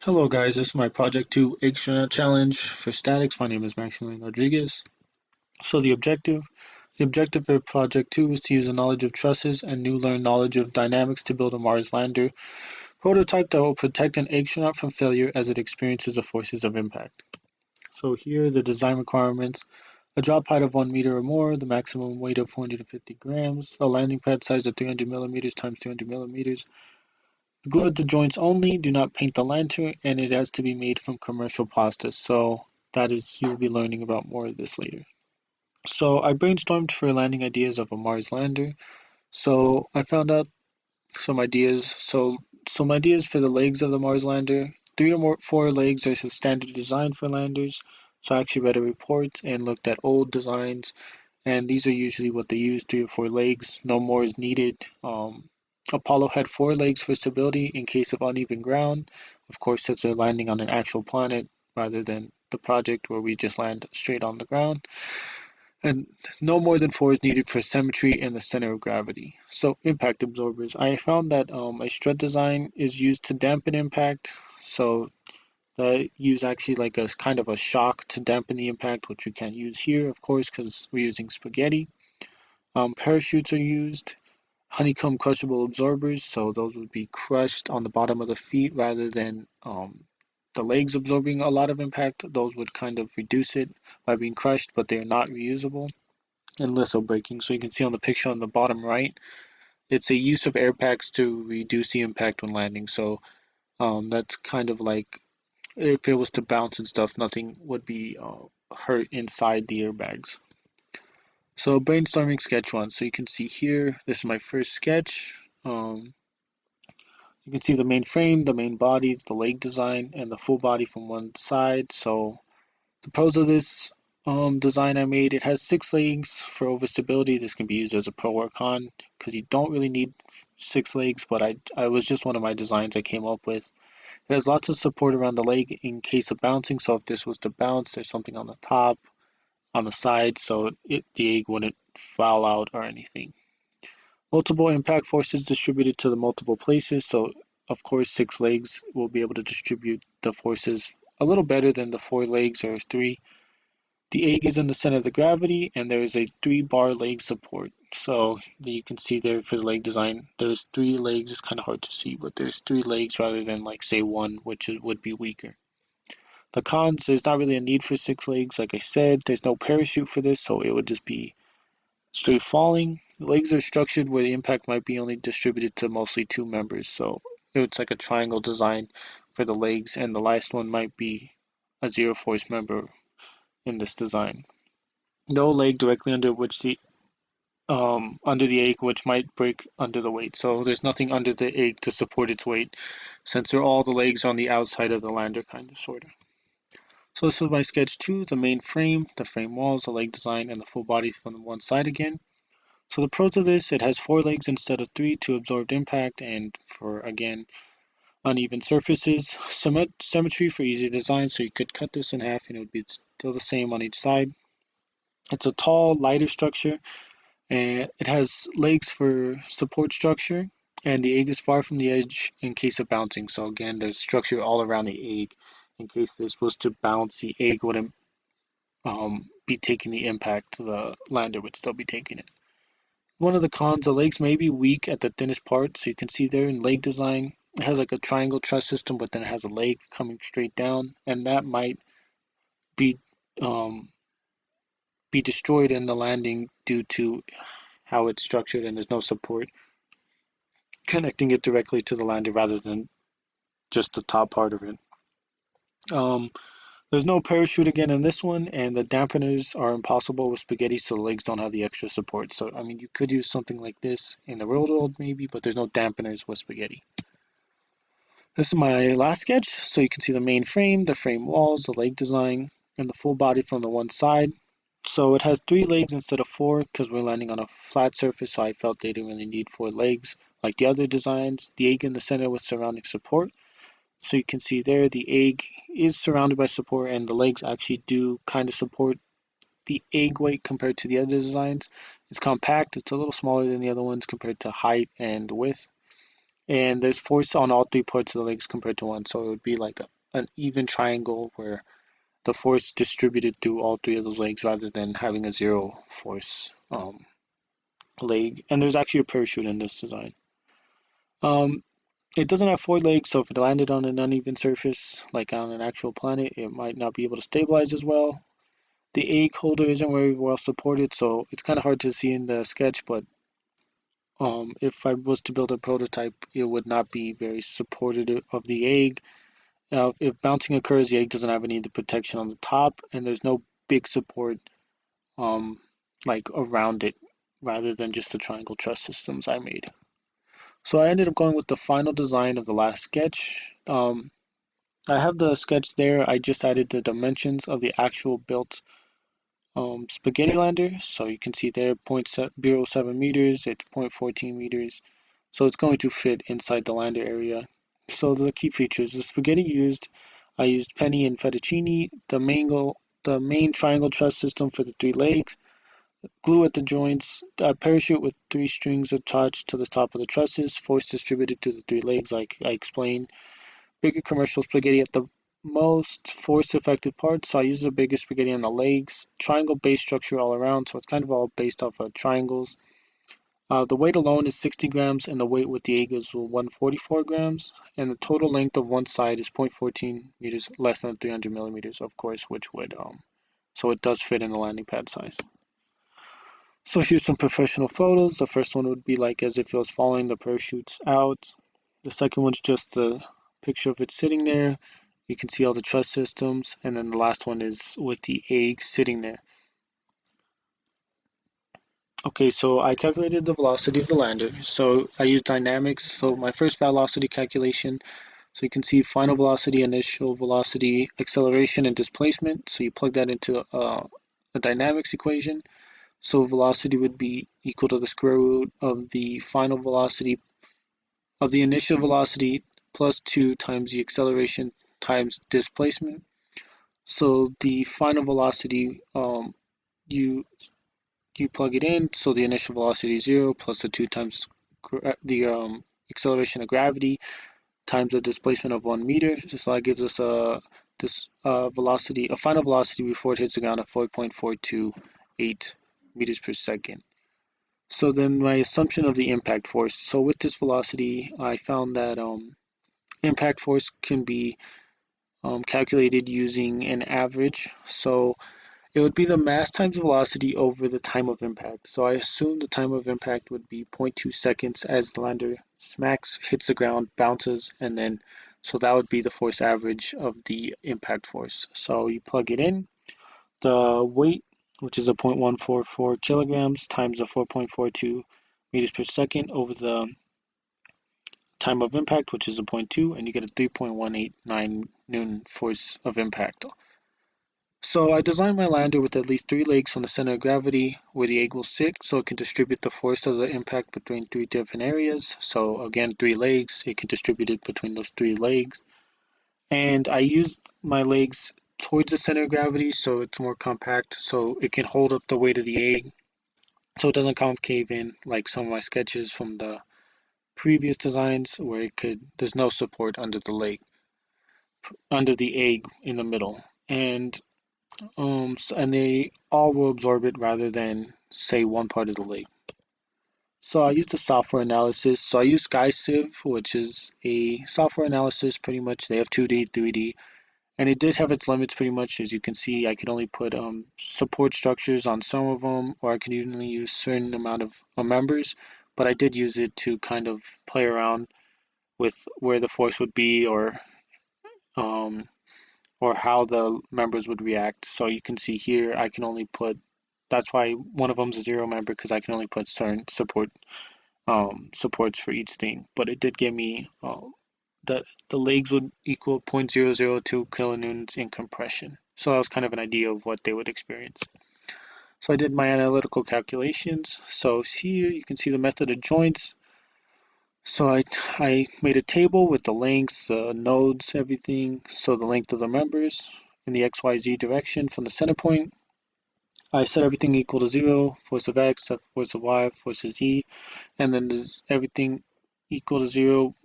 Hello guys, this is my Project 2 Astronaut Challenge for statics. My name is Maximilian Rodriguez. So the objective for Project 2 is to use the knowledge of trusses and new learned knowledge of dynamics to build a Mars lander prototype that will protect an astronaut from failure as it experiences the forces of impact. So here are the design requirements. A drop height of 1 meter or more, the maximum weight of 450 grams, a landing pad size of 300 millimeters times 300 millimeters, glue the joints only, do not paint the lantern, and it has to be made from commercial pasta. So that is, you'll be learning about more of this later. So I brainstormed for landing ideas of a Mars lander. So I found out some ideas. Some ideas for the legs of the Mars lander. Three or more, four legs are the standard design for landers. So I actually read a report and looked at old designs, and these are usually what they use, 3 or 4 legs. No more is needed. Apollo had 4 legs for stability in case of uneven ground, of course, since they're landing on an actual planet rather than the project where we just land straight on the ground. And no more than 4 is needed for symmetry and the center of gravity. So impact absorbers. I found that a strut design is used to dampen impact. So that use actually like a kind of a shock to dampen the impact, which we can't use here, of course, because we're using spaghetti. Parachutes are used. Honeycomb crushable absorbers, so those would be crushed on the bottom of the feet rather than the legs absorbing a lot of impact. Those would kind of reduce it by being crushed, but they're not reusable. And litho braking, so you can see on the picture on the bottom right, it's a use of air packs to reduce the impact when landing. So that's kind of like if it was to bounce and stuff, nothing would be hurt inside the airbags. So brainstorming sketch one. So you can see here, this is my first sketch. You can see the main frame, the main body, the leg design, and the full body from one side. So the pros of this design I made, it has 6 legs for overstability. This can be used as a pro or con because you don't really need 6 legs, but I was just one of my designs I came up with. It has lots of support around the leg in case of bouncing. So if this was to bounce, there's something on the top, on the side, so the egg wouldn't foul out or anything. Multiple impact forces distributed to the multiple places, so of course 6 legs will be able to distribute the forces a little better than the 4 legs or 3. The egg is in the center of the gravity, and there is a 3-bar leg support. So you can see there for the leg design, there's 3 legs. It's kind of hard to see, but there's 3 legs rather than like say 1, which would be weaker. The cons, there's not really a need for 6 legs. Like I said, there's no parachute for this, so it would just be straight falling. The legs are structured where the impact might be only distributed to mostly 2 members, so it's like a triangle design for the legs, and the last one might be a zero force member in this design. No leg directly under the egg, which might break under the weight. So there's nothing under the egg to support its weight, since they're all the legs on the outside of the lander, kind of, sort of. So this was my sketch 2, the main frame, the frame walls, the leg design, and the full body from one side again. So the pros of this, it has 4 legs instead of 3 to absorb impact and for, again, uneven surfaces. Symmetry for easy design, so you could cut this in half and it would be still the same on each side. It's a tall, lighter structure, and it has legs for support structure, and the egg is far from the edge in case of bouncing. So again, there's structure all around the egg. In case this was to bounce, the egg wouldn't be taking the impact, the lander would still be taking it. One of the cons, the legs may be weak at the thinnest part, so you can see there in leg design, it has like a triangle truss system, but then it has a leg coming straight down, and that might be um, be destroyed in the landing due to how it's structured, and there's no support connecting it directly to the lander rather than just the top part of it. Um, there's no parachute again in this one, and the dampeners are impossible with spaghetti, so the legs don't have the extra support. So, I mean, you could use something like this in the real world maybe, but there's no dampeners with spaghetti. This is my last sketch, so you can see the main frame, the frame walls, the leg design, and the full body from the one side. So it has 3 legs instead of 4 because we're landing on a flat surface, so I felt they didn't really need 4 legs like the other designs. The egg in the center with surrounding support. So you can see there the egg is surrounded by support, and the legs actually do kind of support the egg weight compared to the other designs. It's compact, it's a little smaller than the other ones compared to height and width. and there's force on all three parts of the legs compared to one. So it would be like an even triangle where the force distributed through all three of those legs rather than having a zero force leg. And there's actually a parachute in this design. Um, it doesn't have four legs, so if it landed on an uneven surface, like on an actual planet, it might not be able to stabilize as well. The egg holder isn't very well supported, so it's kind of hard to see in the sketch, but if I was to build a prototype, it would not be very supportive of the egg. If bouncing occurs, the egg doesn't have any of the protection on the top, and there's no big support um, like around it, rather than just the triangle truss systems I made. So I ended up going with the final design of the last sketch. I have the sketch there. I just added the dimensions of the actual built spaghetti lander. So you can see there 0.07 meters, it's 0.14 meters. So it's going to fit inside the lander area. So the key features, the spaghetti used, I used penny and fettuccine, the main triangle truss system for the three legs, glue at the joints, a parachute with three strings attached to the top of the trusses, force distributed to the three legs like I explained, bigger commercial spaghetti at the most force affected parts, so I use the bigger spaghetti on the legs. Triangle base structure all around, so it's kind of all based off of triangles. The weight alone is 60 grams, and the weight with the egg is 144 grams. And the total length of one side is 0.14 meters, less than 300 millimeters, of course, which would so it does fit in the landing pad size. So here's some professional photos. The first one would be like as if it was falling, the parachutes out. The second one's just the picture of it sitting there. You can see all the truss systems, and then the last one is with the egg sitting there. Okay, so I calculated the velocity of the lander. So I used dynamics. So my first velocity calculation, so you can see final velocity, initial velocity, acceleration, and displacement. So you plug that into a dynamics equation. So velocity would be equal to the square root of the final velocity of the initial velocity plus 2 times the acceleration times displacement. So the final velocity, you you plug it in, so the initial velocity is 0 plus the 2 times the acceleration of gravity times the displacement of 1 meter. So that gives us a final velocity before it hits the ground of 4.428 meters per second. So then my assumption of the impact force. So with this velocity, I found that impact force can be calculated using an average. So it would be the mass times velocity over the time of impact. So I assume the time of impact would be 0.2 seconds as the lander smacks, hits the ground, bounces, and then so that would be the force average of the impact force. So you plug it in, the weight, which is a 0.144 kilograms times a 4.42 meters per second over the time of impact, which is a zero point 0.2, and you get a 3.189 Newton force of impact. So I designed my lander with at least three legs on the center of gravity where the egg will sit so it can distribute the force of the impact between three different areas. So again, three legs, it can distribute it between those three legs. And I used my legs towards the center of gravity so it's more compact so it can hold up the weight of the egg so it doesn't concave in like some of my sketches from the previous designs where there's no support under the leg, under the egg in the middle. And they all will absorb it rather than say one part of the leg. So I used a software analysis. So I use SkySieve, which is a software analysis. Pretty much, they have 2D, 3D, and it did have its limits. Pretty much, as you can see, I could only put support structures on some of them, or I could only use certain amount of members. But I did use it to kind of play around with where the force would be, um, or how the members would react. So you can see here, I can only put, that's why one of them is a zero member because I can only put certain supports for each thing. But it did give me that the legs would equal 0.002 kilonewtons in compression. So that was kind of an idea of what they would experience. So I did my analytical calculations. So here you can see the method of joints. So I made a table with the lengths, the nodes, everything. So the length of the members in the XYZ direction from the center point. I set everything equal to 0, force of X, force of Y, force of Z, and then there's everything equal to 0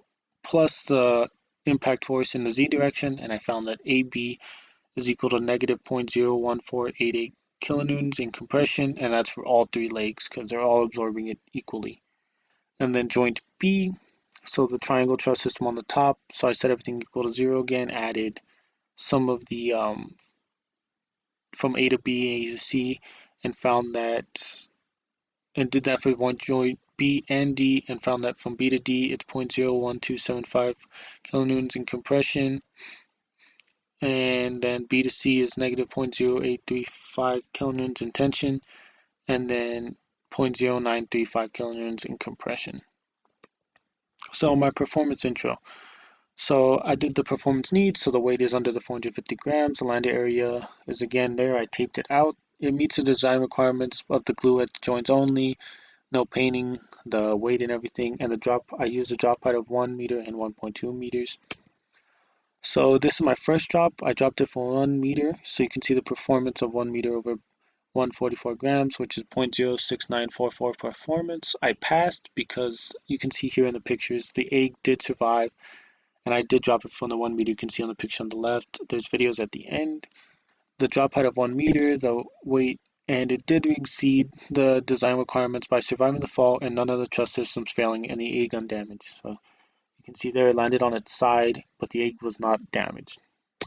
plus the impact force in the z direction, and I found that AB is equal to negative 0.01488 kilonewtons in compression, and that's for all three legs because they're all absorbing it equally. And then joint B, so the triangle truss system on the top, so I set everything equal to 0 again, added some of the from A to B, A to C, and found that, and did that for one joint B and D, and found that from B to D it's 0.01275 kilonewtons in compression, and then B to C is negative 0.0835 kilonewtons in tension, and then 0.0935 kilonewtons in compression. So my performance intro. So I did the performance needs, so the weight is under the 450 grams, the landing area is again there, I taped it out. It meets the design requirements of the glue at the joints only, no painting, the weight and everything, and the drop, I used a drop height of 1 meter and 1.2 meters. So this is my first drop, I dropped it for 1 meter, so you can see the performance of 1 meter over 144 grams, which is 0.06944 performance. I passed because you can see here in the pictures, the egg did survive, and I did drop it from the 1 meter. You can see on the picture on the left. There's videos at the end. The drop height of 1 meter, the weight, and it did exceed the design requirements by surviving the fall and none of the truss systems failing and the egg undamaged. So you can see there it landed on its side, but the egg was not damaged.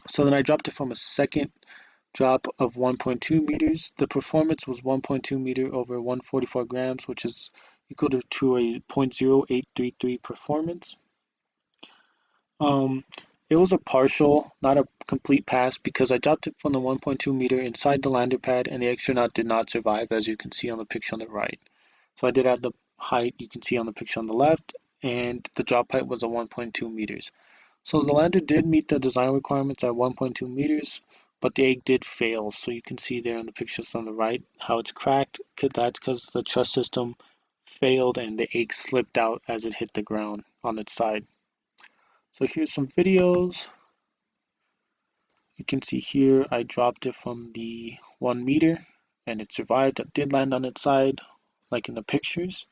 So then I dropped it from a second drop of 1.2 meters. The performance was 1.2 meter over 144 grams, which is equal to a 0.0833 performance. It was a partial, not a complete pass, because I dropped it from the 1.2 meter inside the lander pad, and the extra knot did not survive, as you can see on the picture on the right. So I did add the height, you can see on the picture on the left, and the drop height was a 1.2 meters. So the lander did meet the design requirements at 1.2 meters, but the egg did fail. So you can see there in the pictures on the right how it's cracked. That's because the truss system failed and the egg slipped out as it hit the ground on its side. So here's some videos. You can see here I dropped it from the 1 meter and it survived. It did land on its side like in the pictures.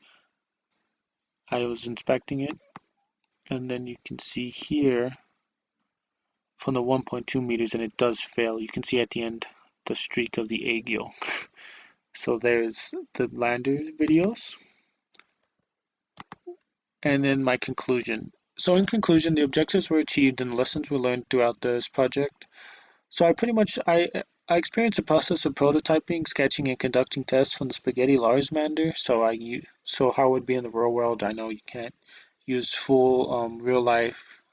I was inspecting it, and then you can see here from the 1.2 meters, and it does fail. You can see at the end the streak of the egg yolk. So there's the lander videos. And then my conclusion. So in conclusion, the objectives were achieved and the lessons were learned throughout this project. So I experienced the process of prototyping, sketching, and conducting tests from the spaghetti Lars Mander. So how it would be in the real world. I know you can't use full real life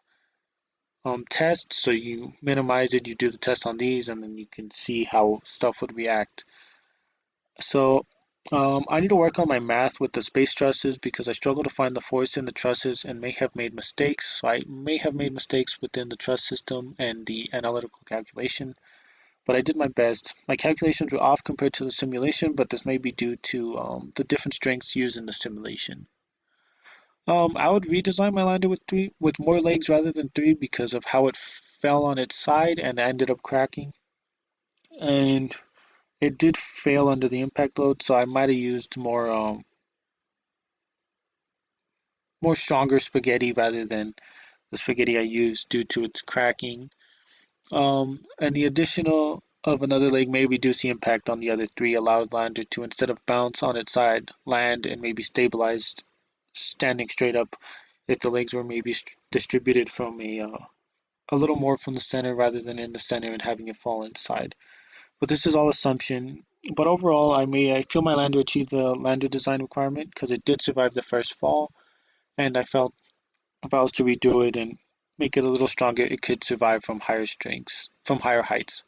tests, so you minimize it. You do the test on these, and then you can see how stuff would react. So I need to work on my math with the space trusses because I struggle to find the force in the trusses and may have made mistakes. So I may have made mistakes within the truss system and the analytical calculation, but I did my best. My calculations were off compared to the simulation, but this may be due to the different strengths used in the simulation. I would redesign my lander with more legs rather than three because of how it fell on its side and ended up cracking. And it did fail under the impact load, so I might have used more stronger spaghetti rather than the spaghetti I used due to its cracking. And the additional of another leg may reduce the impact on the other three, allow the lander to, instead of bounce on its side, land and maybe stabilized standing straight up if the legs were maybe distributed from a little more from the center rather than in the center and having it fall inside. But this is all assumption. But overall, I feel my lander achieved the lander design requirement because it did survive the first fall, and I felt if I was to redo it and make it a little stronger, it could survive from higher strengths, from higher heights.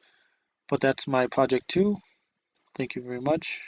But that's my project 2. Thank you very much.